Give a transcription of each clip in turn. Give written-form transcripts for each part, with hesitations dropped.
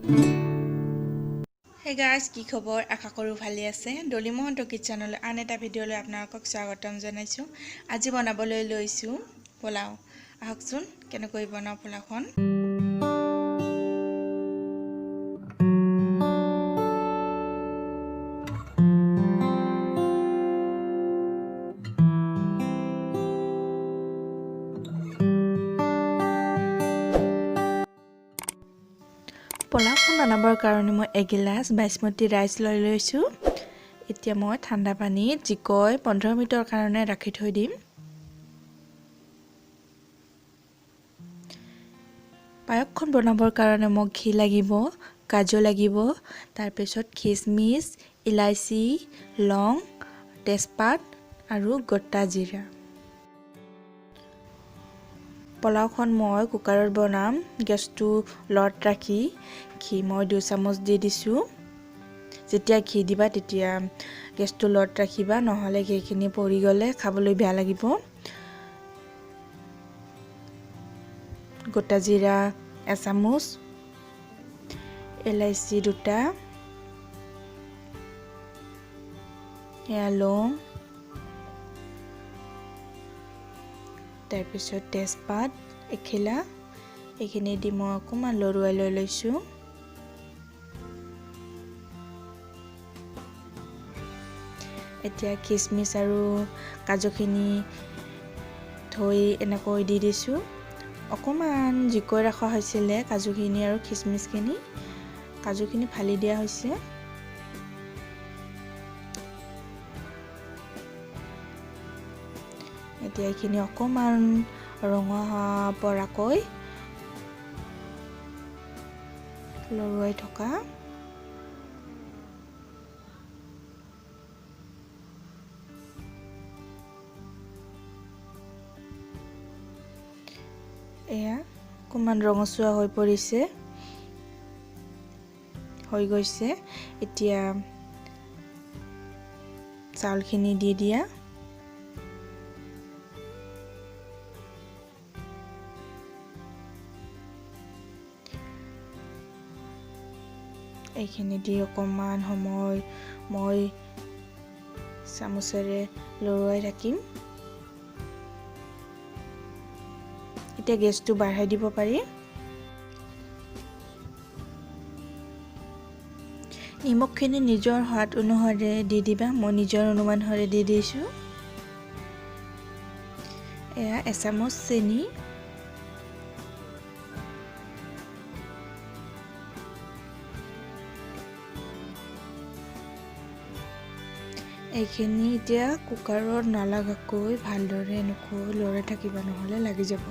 Hey guys, কি খবৰ? আশা কৰো ভালে আছে। ডলি মহন্ত কিচেনলৈ আন এটা ভিডিঅ'লৈ আপোনালোকক স্বাগতম জনাইছো। আজি বনাবলৈ লৈছো পোলাও। আহকচোন কেনেকৈ বনাও পোলাওখন। পোলাওখন বনাবৰ কাৰণে মই এগিলাচ বাসমতি ৰাইচ লৈ লৈছো। এতিয়া মই ঠাণ্ডা পানীত জিকৈ 15 মিনিটৰ কাৰণে ৰাখি থৈ দিম। পায়কখন বনাবৰ কাৰণে মোক ঘি লাগিব, কাজু লাগিব, তাৰ পিছত খিচমিচ, ইলাইচি, লং, তেজপাত আৰু গোটা জিৰা। পোলাওখন মই কুকাৰত বনাম। গেছটো লট ৰাখি ঘি মই 2 চামুচ দি দিছো। যেতিয়া ঘি দিবা তেতিয়া গেছটো লট ৰাখিবা, নহলে ঘিখিনি পৰি গলে খাবলৈ বেয়া লাগিব। গোটা জিৰা 1 চামুচ, ইলাইচি 2টা, লং, তাৰপিছত তেজপাত এখিলা, এইখিনি দি মই অকণমান লৰুৱাই লৈ লৈছো। এতিয়া খিচমিচ আৰু কাজুখিনি থৈ এনেকৈ দি দিছো। অকণমান জিকৈ ৰখা হৈছিলে কাজুখিনি আৰু খিচমিচখিনি। কাজুখিনি ফালি দিয়া হৈছে। এতিয়া এইখিনি অকণমান ৰঙা পৰাকৈ লৰুৱাই থকা। এয়া অকণমান ৰঙচুৱা হৈ পৰিছে, হৈ গৈছে। এতিয়া চাউলখিনি দি দিয়া। এইখিনি দি অকণমান সময় মই চামুচেৰে লৰুৱাই থাকিম। এতিয়া গেছটো বঢ়াই দিব পাৰি। নিমখখিনি নিজৰ সোৱাদ অনুসাৰে দি দিবা। মই নিজৰ অনুমানৰে দি দিছো। এয়া 1 চামুচ চেনি, এইখিনি এতিয়া কুকাৰত নালাগাকৈ ভালদৰে এনেকৈ লৰাই থাকিবা, নহলে লাগি যাব।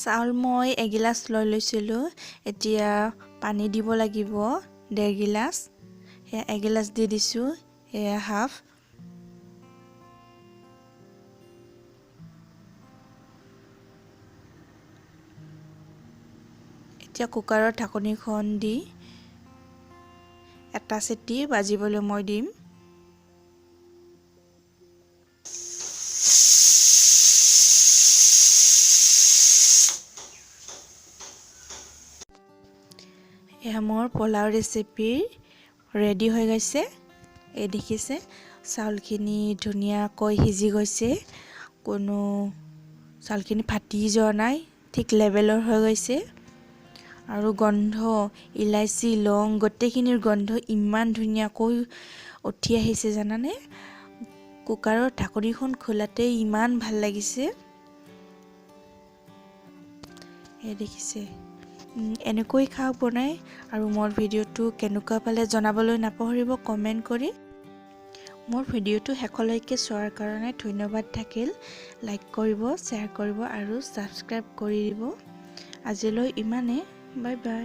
চাউল মই এগিলাচ লৈ লৈছিলোঁ। এতিয়া পানী দিব লাগিব 1.5 গিলাচ। সেয়া এগিলাচ দি দিছোঁ, সেয়া হাফ। এতিয়া কুকাৰৰ ঢাকনিখন দি এটা চিটি বাজিবলৈ মই দিম। এয়া মোৰ পোলাও ৰেচিপি ৰেডি হৈ গৈছে। এই দেখিছে চাউলখিনি ধুনীয়াকৈ সিজি গৈছে, কোনো চাউলখিনি ফাটি যোৱা নাই, ঠিক লেভেলৰ হৈ গৈছে। আৰু গন্ধ, ইলাইচি, লং গোটেইখিনিৰ গন্ধ ইমান ধুনীয়াকৈ উঠি আহিছে জানানে। কুকাৰৰ ঢাকনিখন খোলাতে ইমান ভাল লাগিছে। এই দেখিছে এনেকৈ খাওক বনাই। আৰু মোৰ ভিডিঅ'টো কেনেকুৱা পালে জনাবলৈ নাপাহৰিব কমেণ্ট কৰি। মোৰ ভিডিঅ'টো শেষলৈকে চোৱাৰ কাৰণে ধন্যবাদ থাকিল। লাইক কৰিব, শ্বেয়াৰ কৰিব আৰু ছাবস্ক্ৰাইব কৰি দিব। আজিলৈ ইমানে। Bye bye.